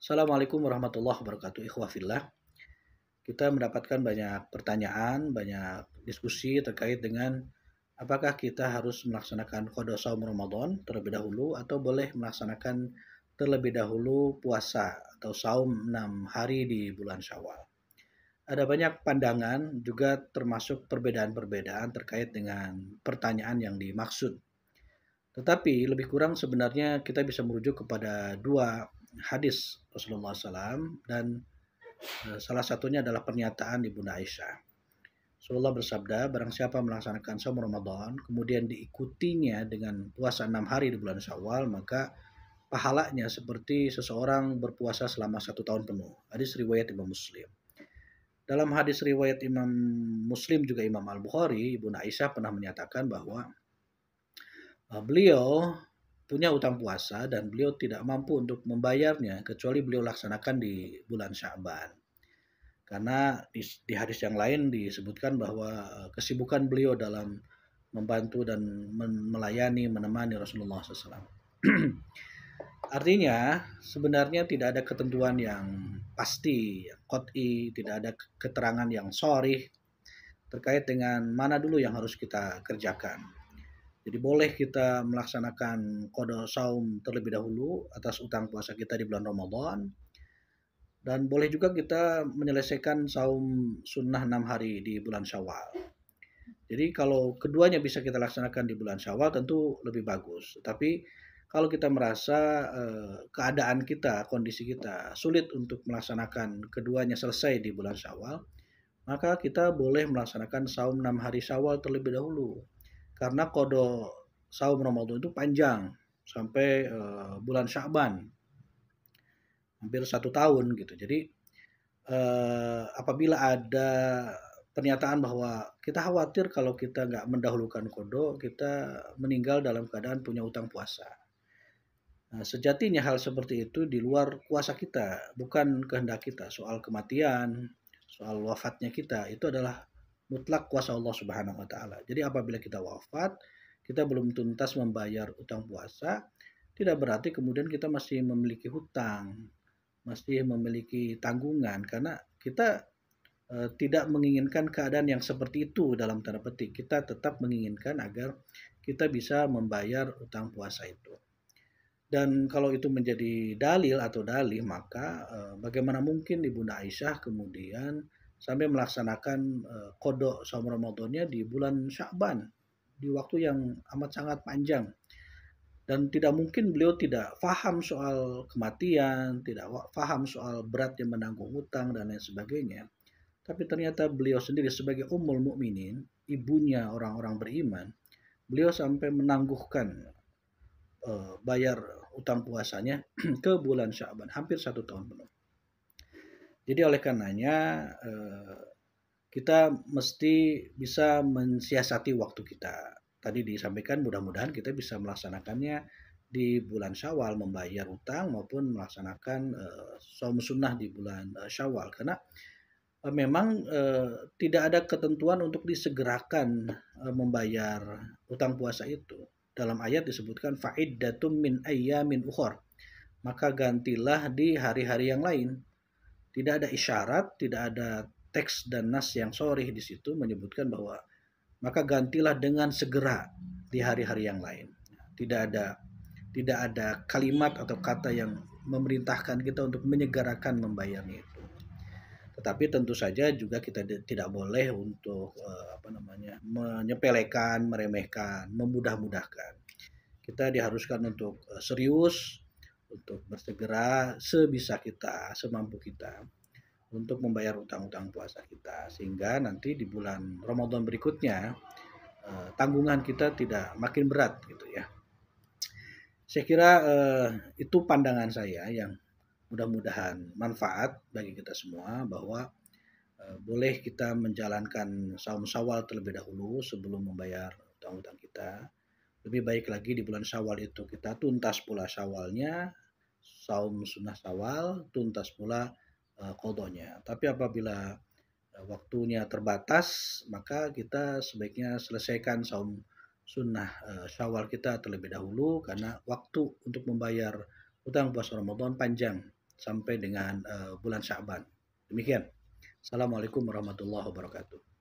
Assalamualaikum warahmatullahi wabarakatuh. Ikhwah fillah. Kita mendapatkan banyak pertanyaan, banyak diskusi terkait dengan apakah kita harus melaksanakan qada shaum Ramadan terlebih dahulu atau boleh melaksanakan terlebih dahulu puasa atau saum 6 hari di bulan Syawal. Ada banyak pandangan juga termasuk perbedaan-perbedaan terkait dengan pertanyaan yang dimaksud. Tetapi lebih kurang sebenarnya kita bisa merujuk kepada dua hadis Rasulullah SAW dan salah satunya adalah pernyataan Ibunda Aisyah. Rasulullah bersabda, barang siapa melaksanakan saum Ramadan, kemudian diikutinya dengan puasa 6 hari di bulan Syawal, maka pahalanya seperti seseorang berpuasa selama 1 tahun penuh. Hadis riwayat Imam Muslim. Dalam hadis riwayat Imam Muslim juga Imam Al-Bukhari, Ibunda Aisyah pernah menyatakan bahwa beliau punya utang puasa dan beliau tidak mampu untuk membayarnya kecuali beliau laksanakan di bulan Sya'ban. Karena di hadis yang lain disebutkan bahwa kesibukan beliau dalam membantu dan melayani, menemani Rasulullah SAW. Artinya sebenarnya tidak ada ketentuan yang pasti, qot'i, tidak ada keterangan yang sharih terkait dengan mana dulu yang harus kita kerjakan. Jadi boleh kita melaksanakan qada saum terlebih dahulu atas utang puasa kita di bulan Ramadan, dan boleh juga kita menyelesaikan saum sunnah 6 hari di bulan Syawal. Jadi kalau keduanya bisa kita laksanakan di bulan Syawal tentu lebih bagus. Tapi kalau kita merasa keadaan kita, kondisi kita sulit untuk melaksanakan keduanya selesai di bulan Syawal, maka kita boleh melaksanakan saum 6 hari Syawal terlebih dahulu. Karena qada saum Ramadan itu panjang sampai bulan Sya'ban, hampir 1 tahun gitu. Jadi apabila ada pernyataan bahwa kita khawatir kalau kita nggak mendahulukan qada, kita meninggal dalam keadaan punya utang puasa. Nah, sejatinya hal seperti itu di luar kuasa kita, bukan kehendak kita. Soal kematian, soal wafatnya kita, itu adalah mutlak kuasa Allah Subhanahu wa taala. Jadi apabila kita wafat, kita belum tuntas membayar utang puasa, tidak berarti kemudian kita masih memiliki hutang, masih memiliki tanggungan, karena kita tidak menginginkan keadaan yang seperti itu dalam tanda petik. Kita tetap menginginkan agar kita bisa membayar utang puasa itu. Dan kalau itu menjadi dalil atau dalih, maka bagaimana mungkin Ibunda Aisyah kemudian sampai melaksanakan qada saum Ramadannya di bulan Sya'ban, di waktu yang amat sangat panjang. Dan tidak mungkin beliau tidak faham soal kematian, tidak faham soal beratnya menanggung hutang dan lain sebagainya. Tapi ternyata beliau sendiri sebagai Ummul Mukminin, ibunya orang-orang beriman, beliau sampai menangguhkan bayar utang puasanya ke bulan Sya'ban, hampir 1 tahun penuh. Jadi oleh karenanya kita mesti bisa mensiasati waktu kita. Tadi disampaikan mudah-mudahan kita bisa melaksanakannya di bulan Syawal, membayar utang maupun melaksanakan saum sunnah di bulan Syawal. Karena memang tidak ada ketentuan untuk disegerakan membayar utang puasa itu. Dalam ayat disebutkan fa'iddatum min ayyamin ukhor. Maka gantilah di hari-hari yang lain. Tidak ada isyarat, tidak ada teks dan nas yang sharih di situ menyebutkan bahwa maka gantilah dengan segera di hari-hari yang lain. Tidak ada kalimat atau kata yang memerintahkan kita untuk menyegerakan membayarnya itu. Tetapi tentu saja juga kita tidak boleh untuk menyepelekan, meremehkan, memudah-mudahkan. Kita diharuskan untuk serius, untuk bersegera sebisa kita, semampu kita untuk membayar utang-utang puasa kita, sehingga nanti di bulan Ramadan berikutnya tanggungan kita tidak makin berat gitu ya. Saya kira itu pandangan saya yang mudah-mudahan manfaat bagi kita semua, bahwa boleh kita menjalankan saum Syawal terlebih dahulu sebelum membayar utang-utang kita. Lebih baik lagi di bulan Syawal itu kita tuntas pula Syawalnya, saum sunnah Syawal, tuntas pula qadanya. Tapi apabila waktunya terbatas, maka kita sebaiknya selesaikan saum sunnah Syawal kita terlebih dahulu, karena waktu untuk membayar utang puasa Ramadan panjang sampai dengan bulan Sya'ban. Demikian. Assalamualaikum warahmatullahi wabarakatuh.